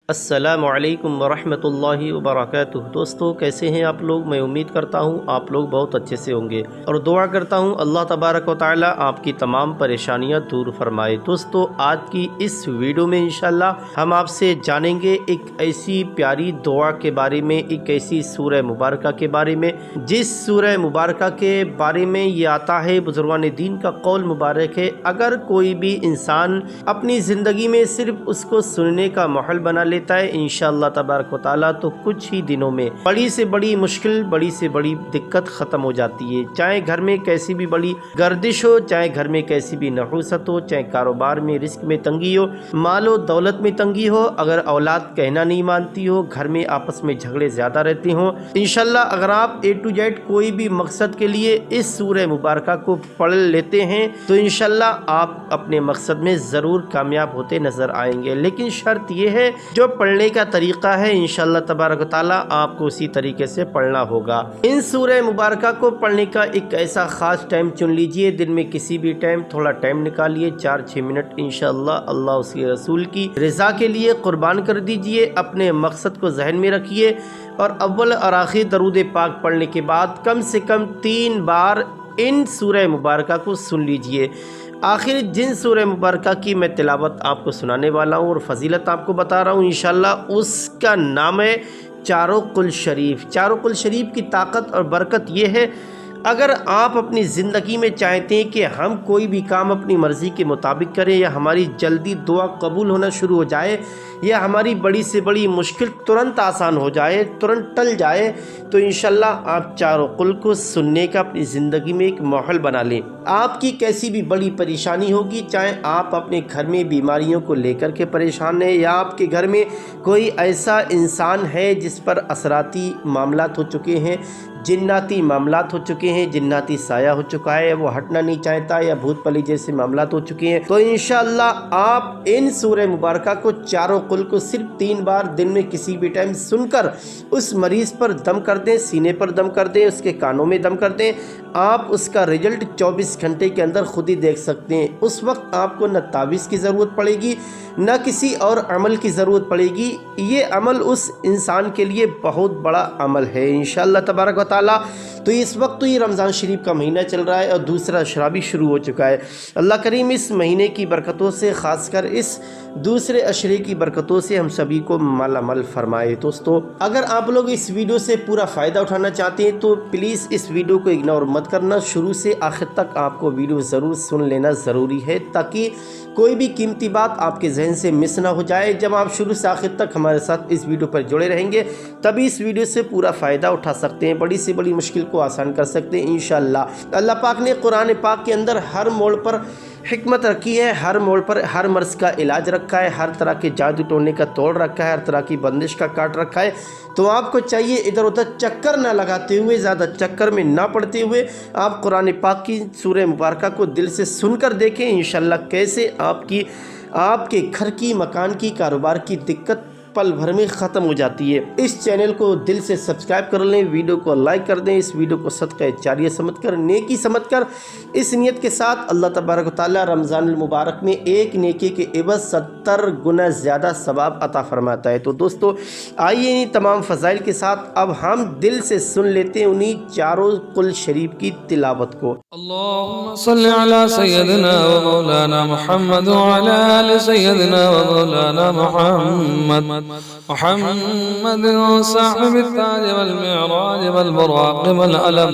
अस्सलामुअलैकुम वरहमतुल्लाहि वबरकातुह। दोस्तों, कैसे हैं आप लोग? मैं उम्मीद करता हूँ आप लोग बहुत अच्छे से होंगे और दुआ करता हूँ अल्लाह तबारक व तआला आपकी तमाम परेशानियाँ दूर फरमाए। दोस्तों, आज की इस वीडियो में इंशाल्लाह हम आपसे जानेंगे एक ऐसी प्यारी दुआ के बारे में, एक ऐसी सूरह मुबारका के बारे में जिस सूरह मुबारका के बारे में ये आता है, बुजुर्गान दीन का कौल मुबारक है, अगर कोई भी इंसान अपनी ज़िंदगी में सिर्फ उसको सुनने का माहौल बना लेता है इंशाअल्लाह तबारक व तआला तो कुछ ही दिनों में बड़ी से बड़ी मुश्किल, बड़ी से बड़ी दिक्कत ख़त्म हो जाती है। चाहे घर में कैसी भी बड़ी गर्दिश हो, चाहे घर में कैसी भी नहुसत हो, चाहे कारोबार में रिस्क में तंगी हो, मालो दौलत में तंगी हो, अगर औलाद कहना नहीं मानती हो, घर में आपस में झगड़े ज़्यादा रहते हों, इंशाअल्लाह अगर आप A to Z कोई भी मकसद के लिए इस सूरह मुबारका को पढ़ लेते हैं तो इंशाअल्लाह आप अपने मकसद में ज़रूर कामयाब होते नज़र आएंगे। लेकिन शर्त यह है, जो पढ़ने का तरीका है इंशाअल्लाह तबारक व तआला आपको उसी तरीके से पढ़ना होगा। इन सूरह मुबारका को पढ़ने का एक ऐसा ख़ास टाइम चुन लीजिए, दिन में किसी भी टाइम थोड़ा टाइम निकालिए, 4-6 मिनट इंशाअल्लाह अल्लाह उसके रसूल की रज़ा के लिए कुर्बान कर दीजिए। अपने मकसद को जहन में रखिए और अव्वल और आखिर दरूद पाक पढ़ने के बाद कम से कम 3 बार इन सूरह मुबारका को सुन लीजिए। आखिर जिन सूरह मुबारका की मैं तिलावत आपको सुनाने वाला हूँ और फजीलत आपको बता रहा हूँ इंशाअल्लाह, उसका नाम है चारों कुल शरीफ। चारों कुल शरीफ की ताकत और बरकत ये है, अगर आप अपनी ज़िंदगी में चाहते हैं कि हम कोई भी काम अपनी मर्ज़ी के मुताबिक करें, या हमारी जल्दी दुआ कबूल होना शुरू हो जाए, या हमारी बड़ी से बड़ी मुश्किल तुरंत आसान हो जाए, तुरंत टल जाए, तो इंशाअल्लाह आप चारों कुल को सुनने का अपनी ज़िंदगी में एक माहौल बना लें। आपकी कैसी भी बड़ी परेशानी होगी, चाहे आप अपने घर में बीमारियों को लेकर के परेशान हैं, या आपके घर में कोई ऐसा इंसान है जिस पर असराती मामलात हो चुके हैं, जिन्नाती मामलात हो चुके हैं, जिन्नाती साया हो चुका है, वो हटना नहीं चाहता, या भूत पली जैसे मामलात हो चुके हैं, तो इंशाअल्लाह आप इन सूरह मुबारका को चारों कुल को सिर्फ 3 बार दिन में किसी भी टाइम सुनकर उस मरीज़ पर दम कर दें, सीने पर दम कर दें, उसके कानों में दम कर दें। आप उसका रिजल्ट 24 घंटे के अंदर खुद ही देख सकते हैं। उस वक्त आपको न तावीज़ की ज़रूरत पड़ेगी, न किसी और अमल की ज़रूरत पड़ेगी। ये अमल उस इंसान के लिए बहुत बड़ा अमल है इंशाअल्लाह तबारक व तआला। तो इस वक्त तो ये रमज़ान शरीफ का महीना चल रहा है और दूसरा शराबी शुरू हो चुका है। अल्लाह करीम इस महीने की बरकतों से, ख़ासकर इस दूसरे अशरे की बरकतों से हम सभी को मालामाल फरमाए। दोस्तों, अगर आप लोग इस वीडियो से पूरा फ़ायदा उठाना चाहते हैं तो प्लीज़ इस वीडियो को इग्नोर मत करना, शुरू से आखिर तक आपको वीडियो ज़रूर सुन लेना ज़रूरी है, ताकि कोई भी कीमती बात आपके जहन से मिस ना हो जाए। जब आप शुरू से आखिर तक हमारे साथ इस वीडियो पर जुड़े रहेंगे तभी इस वीडियो से पूरा फ़ायदा उठा सकते हैं, बड़ी से बड़ी मुश्किल को आसान कर सकते हैं इंशाअल्लाह। अल्लाह पाक ने कुरान पाक के अंदर हर मोड़ पर हिकमत रखी है, हर मोड़ पर हर मर्ज़ का इलाज रखा है, हर तरह के जादू टोने का तोड़ रखा है, हर तरह की बंदिश का काट रखा है। तो आपको चाहिए इधर उधर चक्कर ना लगाते हुए, ज़्यादा चक्कर में ना पड़ते हुए, आप कुरान पाक की सूरह मुबारका को दिल से सुनकर देखें इंशाअल्लाह कैसे आपके घर की, मकान की, कारोबार की दिक्कत पल भर में ख़त्म हो जाती है। इस चैनल को दिल से सब्सक्राइब कर लें, वीडियो को लाइक कर दें, इस वीडियो को सदक़ा जारिया समझकर, नेकी समझकर, इस नियत के साथ अल्लाह तबारक व तआला रमज़ान मुबारक में एक नेकी के एवज़ 70 गुना ज़्यादा सवाब अता फरमाता है। तो दोस्तों, आइए इन तमाम फ़ज़ाइल के साथ अब हम दिल से सुन लेते हैं उन्हीं चारों कुल शरीफ की तिलावत को। अल्लाहुम्मा सल्लि अला सय्यदिना व मौलाना मुहम्मद व अला आलि सय्यदिना व मौलाना मुहम्मद साहिब ताज वल मिअराज वल बुराक़ वल अलम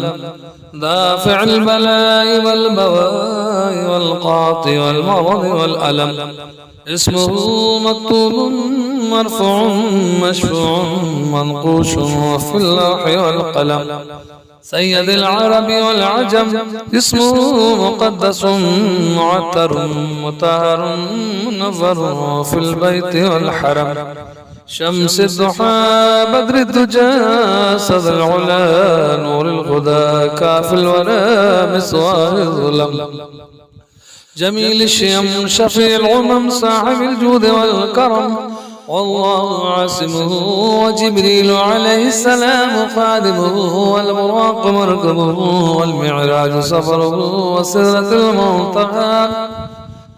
दाफ़िअल बलाइ वल बवाइ वल क़ाति वल मरद वल अलम इस्मुहु मक्तूबुन मरफ़ूउन मशफ़ूउन मनक़ूशुन फ़िल लौहि वल क़लम सय्यदुल अरबी वल अजम इस्मुहु मुक़द्दसुन मुअत्तरुन मुतहहरुन मुनव्वरुन फ़िल बैति वल हरम शम्स दुहा बद्र दुजा सदल उला नूरुल हुदा काफिल वरा मिसवाह ज़ुलम जमील शियम शफ़ीउल उमम साहिबुल जूद वल करम वल्लाहु आसिमुहु व जिब्रील अलैहिस्सलाम ख़ादिमुहु वल बुराक़ मरकबुहु वल मिअराज सफ़रुहु व सिदरतुल मुंतहा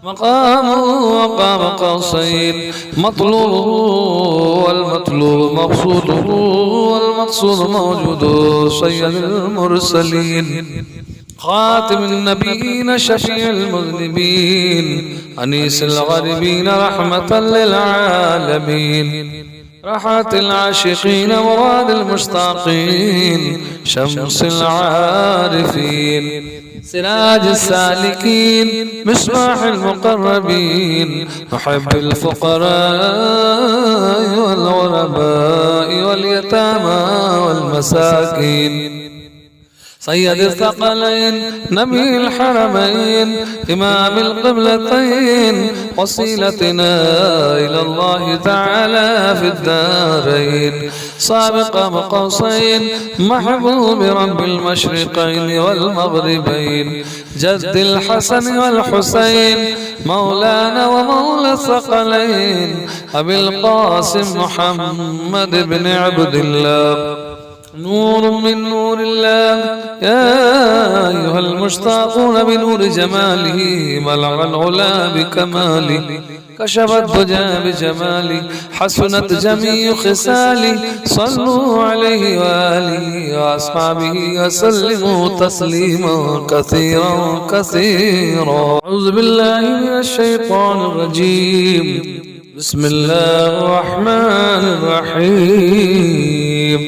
मक़ामुहु व क़ाब क़ौसैन मत्लूबुहु مقصوده والمقصود موجوده سيد المرسلين خاتم النبيين شفيع المذنبين أنيس الغريبين رحمة للعالمين راحة العاشقين مراد المشتاقين شمس العارفين سراج السالكين مصباح المقربين محب الفقراء والغرباء واليتامى والمساكين سيد الثقلين نبي الحرمين إمام القبلتين وسيلتنا إلى الله تعالى في الدارين سابق قوسين محبوب رب المشرقين والمغربين جد الحسن والحسين مولانا ومولى الثقلين أبي القاسم محمد بن عبد الله نور من نور الله يا أيها المشتاقون بنور جماله ملأ العلا بكماله كشف الدجى بجماله حسنت جميع خصاله صلوا عليه وآله وأصحابه وسلموا تسليما كثيرا كثيرا. أعوذ بالله من الشيطان الرجيم. بسم الله الرحمن الرحيم.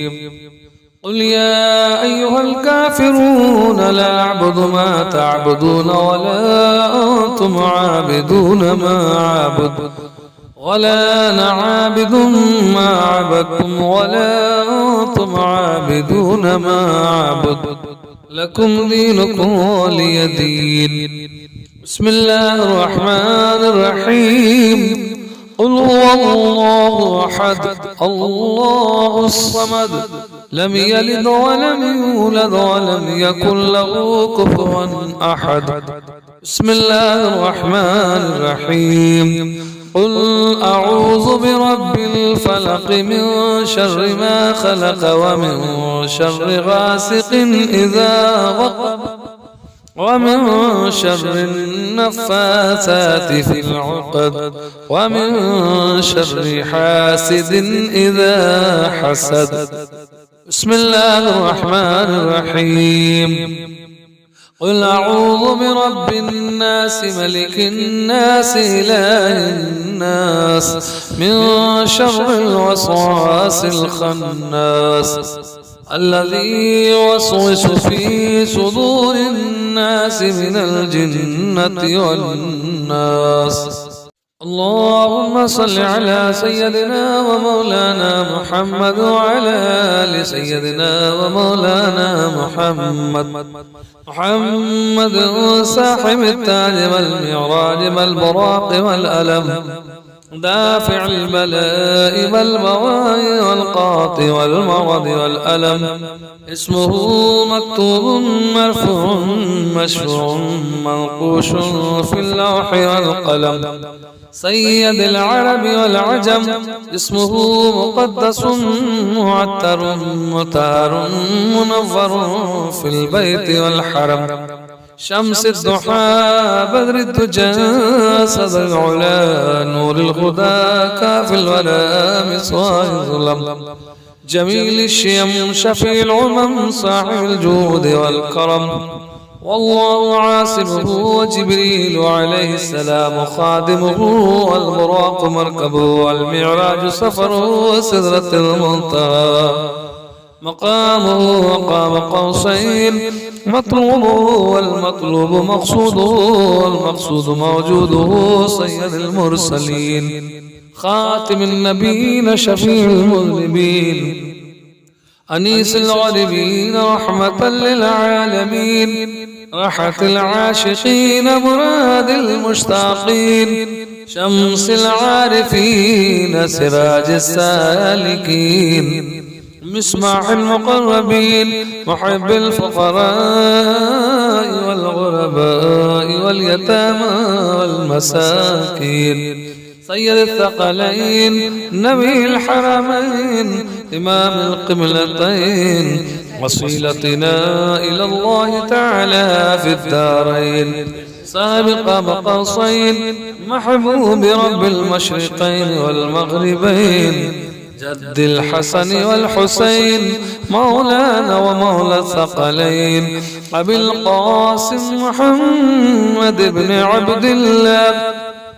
قل يا أيها الكافرون لا أعبد ما تعبدون ولا أنتم عابدون ما أعبد ولا أنا عابد ما عبدتم ولا أنتم عابدون ما أعبد لكم دينكم ولي دين. بسم الله الرحمن الرحيم. قل هو الله أحد الله الصمد لم يلد ولم يولد ولم يكن له كفوا أحد. بسم الله الرحمن الرحيم. قل أعوذ برب الفلق من شر ما خلق ومن شر غاسق إذا وقب ومن شر النفاثات في العقد ومن شر حاسد إذا حسد. بسم الله الرحمن الرحيم. قل أعوذ برب الناس ملك الناس إله الناس من شر الوسواس الخناس الذي يوسوس في صدور الناس من الجنة والناس. اللهم صل على سيدنا ومولانا محمد وعلى آل سيدنا ومولانا محمد صاحب التاج والمعراج والبراق والألم دافع البلاء والبواء والقاط والمرض والألم اسمه مكتوب مرفوع مشفوع منقوش في اللوح والقلم سيد العرب والعجم اسمه مقدس معتر مطهر منور في البيت والحرم شمس الضحى بدر الدجى صدى العلا نور الهدى كاف الولا مصباح الظلم جميل الشيم شفيع العمم صاحب الجود والكرم والله عاصمه وجبريل عليه السلام خادمه والبراق مركبه والمعراج سفره وسدرة المنتهى مقامه وقام قوسين مطلوبه والمطلوب مقصوده والمقصود موجوده سيد المرسلين خاتم النبيين شفيع المذنبين أنيس الغريبين رحمة للعالمين راحة العاشقين مراد المشتاقين شمس العارفين سراج السالكين مصباح المقربين محب الفقراء والغرباء واليتامى والمساكين سيد الثقلين نبي الحرمين إمام القبلتين وسيلتنا إلى الله تعالى في الدارين سابق قوسين محبوب رب المشرقين والمغربين جد جد الحسن والحسين مولانا ومولى الثقلين أبي القاسم محمد بن عبد الله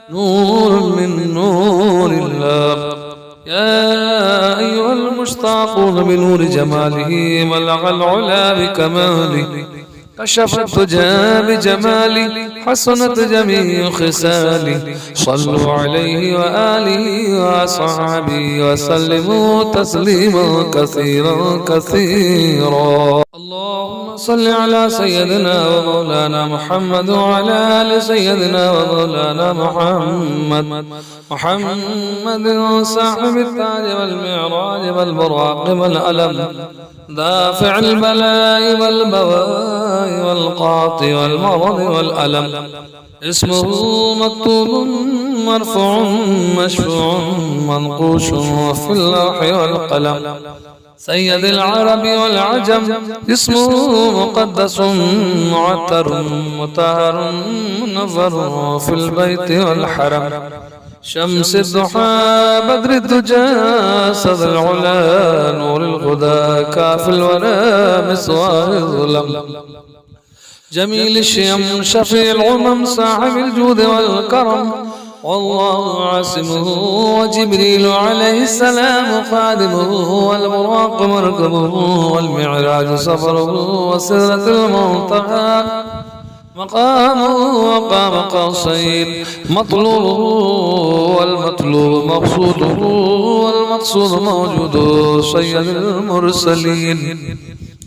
نور من نور الله. يا أيها المشتاقون بنور جماله بلغ العلا بكماله كشف الدجى بجماله حسنت جميع خصاله صلوا عليه وآله وصحبه وسلموا تسليما كثيرا كثيرا. اللهم صل على سيدنا ومولانا محمد وعلى آل سيدنا ومولانا محمد صاحب التاج والمعراج والبراق والألم دافع البلاء والبواء والقاطع والمرض والألم اسمه مكتوب مرفوع مشفوع منقوش في اللوح والقلم سيد العرب والعجم اسمه مقدس معتر مطهر منظر في البيت والحرم شمس الضحى بدر الدجى صدى العلا نور الهدى كاف الورى مسواه الظلم جميل الشيم شفيع العمم صاحب الجود والكرم والله عاصمه وجبريل عليه السلام خادمه والبراق مركبه والمعراج سفره وسدرة المنتهى مقامه وقام قوسين مطلوبه والمطلوب مقصوده والمقصود موجوده سيد المرسلين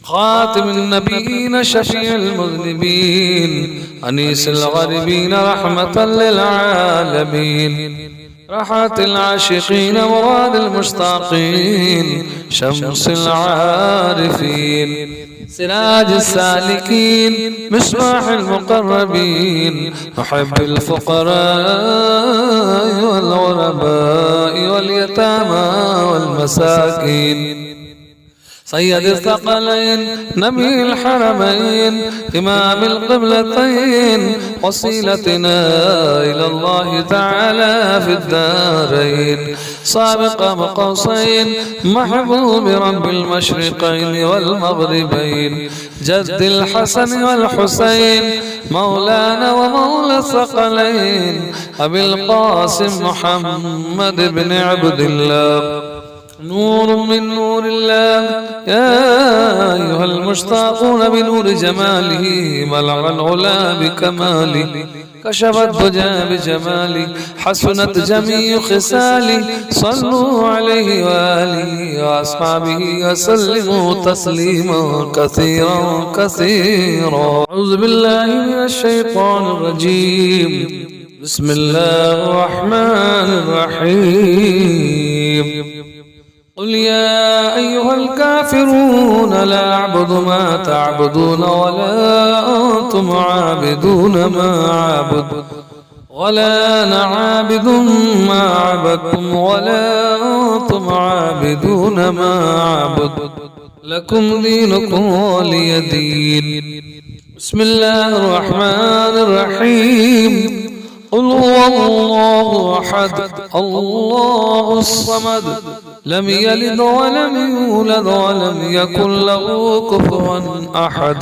خاتم النبيين شفيع المذنبين أنيس الغريبين رحمة للعالمين راحة العاشقين مراد المشتاقين شمس العارفين سراج السالكين مصباح المقربين محب الفقراء والغرباء واليتامى والمساكين سيد الثقلين نبي الحرمين إمام القبلتين وصيلتنا إلى الله تعالى في الدارين سابق قوسين محبوب رب المشرقين والمغربين جد الحسن والحسين مولانا ومولى الثقلين أبي القاسم محمد بن عبد الله نور من نور الله. يا أيها المشتاقون بنور جماله بلغ العلا بكماله كشف الدجى بجماله حسنت جميع خصاله صلوا عليه وآله وأصحابه وسلموا تسليما كثيرا كثيرا. أعوذ بالله من الشيطان الرجيم بسم الله الرحمن الرحيم قل يا أيها الكافرون لا أعبد ما تعبدون ولا أنتم عابدون ما أعبد ولا أنا عابد ما عبدتم ولا أنتم عابدون ما أعبد لكم دينكم ولي دين. بسم الله الرحمن الرحيم قل هو الله أحد الله الصمد لم يلد ولم يولد ولم يكن له كفوا أحد.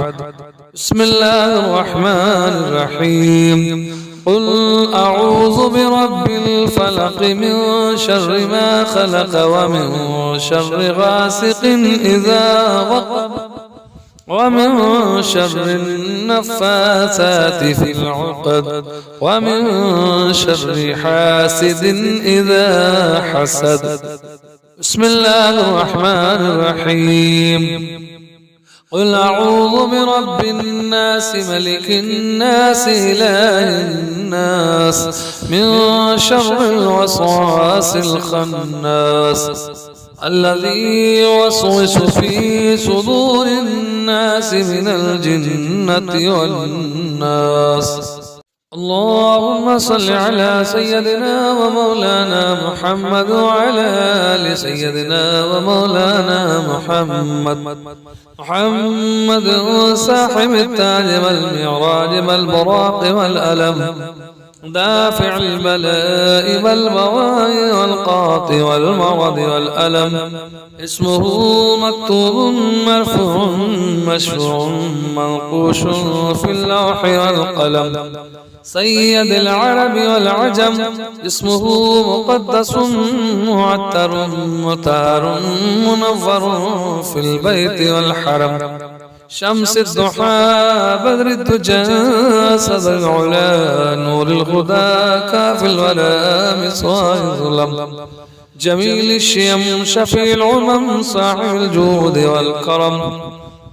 بسم الله الرحمن الرحيم قل أعوذ برب الفلق من شر ما خلق ومن شر غاسق إذا وقب ومن شر النفاثات في العقد ومن شر حاسد إذا حسد. بسم الله الرحمن الرحيم قل أعوذ برب الناس ملك الناس إله الناس من شر الوسواس الخناس الذي يوسوس في صدور الناس من الجنة والناس. اللهم صل على سيدنا ومولانا محمد وعلى آل سيدنا ومولانا محمد صاحب التاج والمعراج والبراق والألم دافع البلاء والبواء والقاط والمرض والألم. اسمه مكتوب مرفوع مشفوع منقوش في اللوح والقلم. سيد العرب والعجم. اسمه مقدس معتر مطهر منور في البيت والحرم. شمس الضحى بدر الدجى صدى العلا نور الهدى كافي الولا مصباح الظلم. جميل الشيم شفيع العمم صاحب الجود والكرم.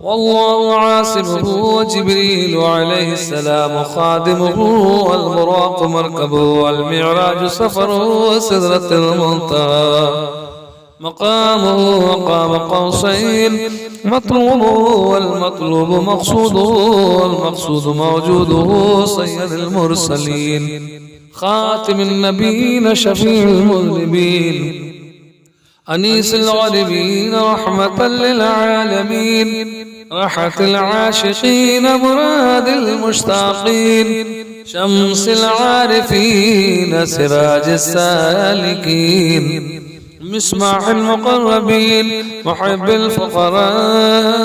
والله عاصمه وجبريل عليه السلام خادمه والبراق مركبه والمعراج سفره وسدرة المنتهى. مقامه مقام قوسين مطلوبه والمطلوب مقصوده والمقصود موجوده. سيد المرسلين خاتم النبيين شفيع المذنبين أنيس الغريبين رحمة للعالمين. راحة العاشقين مراد المشتاقين. شمس العارفين سراج السالكين. مصباح المقربين محب الفقراء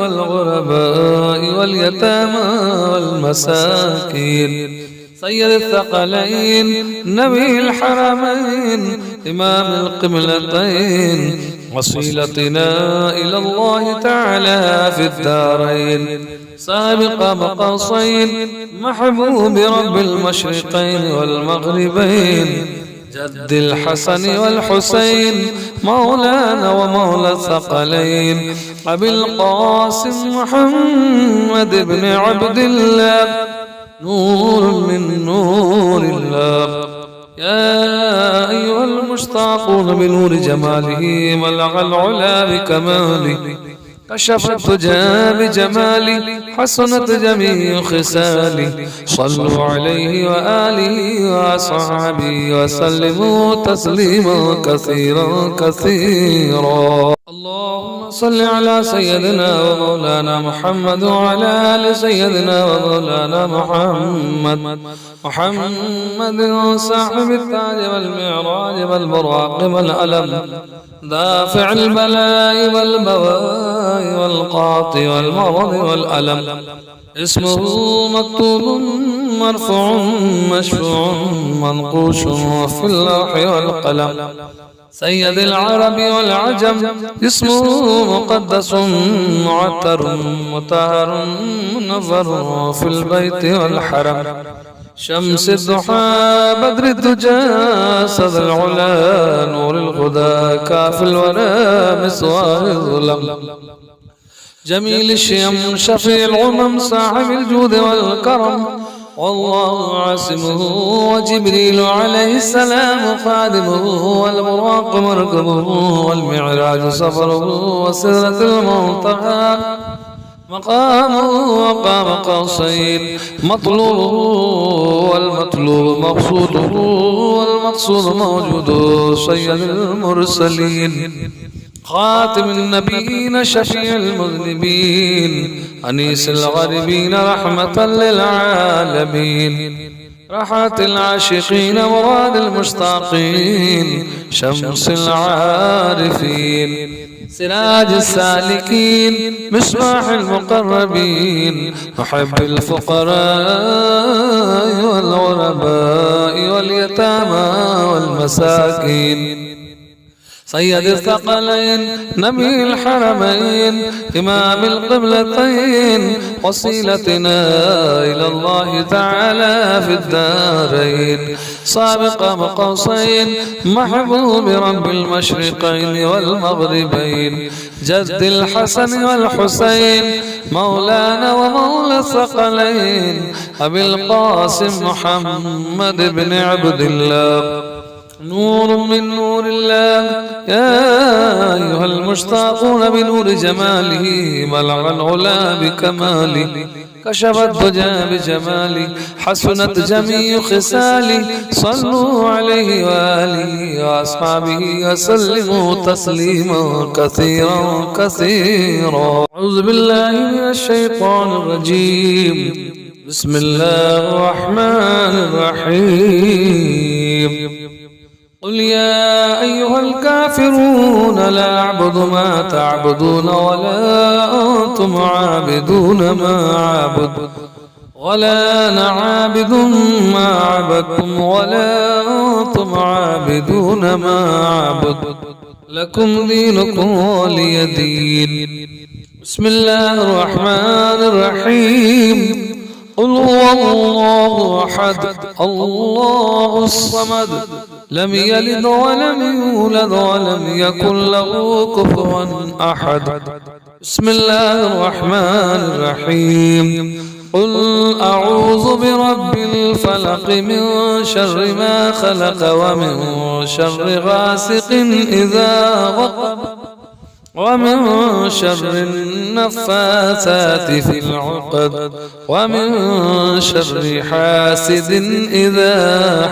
والغرباء واليتامى والمساكين. سيد الثقلين نبي الحرمين إمام القبلتين وصيلتنا إلى الله تعالى في الدارين. سابق بقوسين محبوب رب المشرقين والمغربين. جد الحسن والحسين مولانا ومولى الثقلين. أبي القاسم محمد بن عبد الله نور من نور الله. يا أيها المشتاقون بنور جماله ملغ العلا بكماله. كشف الدجى بجماله حسنت جميع خصاله. صلوا عليه وآله وأصحابه وسلموا تسليما كثيرا كثيرا. اللهم صل على سيدنا ومولانا محمد وعلى آل سيدنا ومولانا محمد صاحب التاج والمعراج والبراق والألم. دافع البلاء والبواء والقاط والمرض والألم. اسمه مكتوب مرفوع مشفوع منقوش في اللوح والقلم. سيد العرب والعجم. اسمه مقدس معتر مطهر منور في البيت والحرم. شمس الضحى بدر الدجى صدى العلا نور الهدى كافي الورى مصباح الظلم. جميل الشيم شفيع العمم صاحب الجود والكرم. والله عاصمه وجبريل عليه السلام خادمه والبراق مركبه والمعراج سفره وسدرة المنتهى. مقامه مقام قوسين مطلوبه والمطلوب مقصوده والمقصود موجوده. سيد المرسلين خاتم النبيين شفيع المذنبين أنيس الغريبين رحمة للعالمين. راحة العاشقين مراد المشتاقين. شمس العارفين سراج السالكين. مصباح المقربين محب الفقراء والغرباء واليتامى والمساكين. سيد الثقلين نبي الحرمين إمام القبلتين وصيلتنا إلى الله تعالى في الدارين. سابق بقوسين محبوب رب المشرقين والمغربين. جد الحسن والحسين مولانا ومولى الثقلين. أبي القاسم محمد بن عبد الله نور من نور الله. يا أيها المشتاقون بنور جماله ملغ العلا بكماله. كشف الدجى بجماله حسنت جميع خصاله. صلوا عليه وآله وأصحابه وسلموا تسليما كثيرا كثيرا. أعوذ بالله من الشيطان الرجيم. بسم الله الرحمن الرحيم قل يا أيها الكافرون لا أعبد ما تعبدون ولا أنتم عابدون ما أعبد ولا أنا عابد ما عبدتم ولا أنتم عابدون ما أعبد لكم دينكم ولي دين. بسم الله الرحمن الرحيم قل هو الله أحد الله الصمد لم يلد ولم يولد ولم يكن له كفوا أحد. بسم الله الرحمن الرحيم قل أعوذ برب الفلق من شر ما خلق ومن شر غاسق إذا وقب ومن شر النفاثات في العقد ومن شر حاسد إذا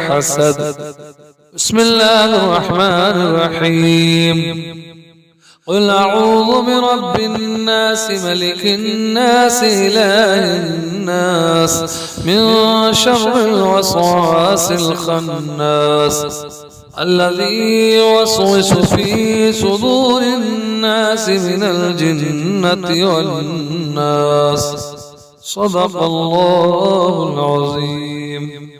حسد. بسم الله الرحمن الرحيم قل أعوذ برب الناس ملك الناس إله الناس من شر الوسواس الخناس الذي يوسوس في صدور الناس من الجنة والناس. صدق الله العظيم.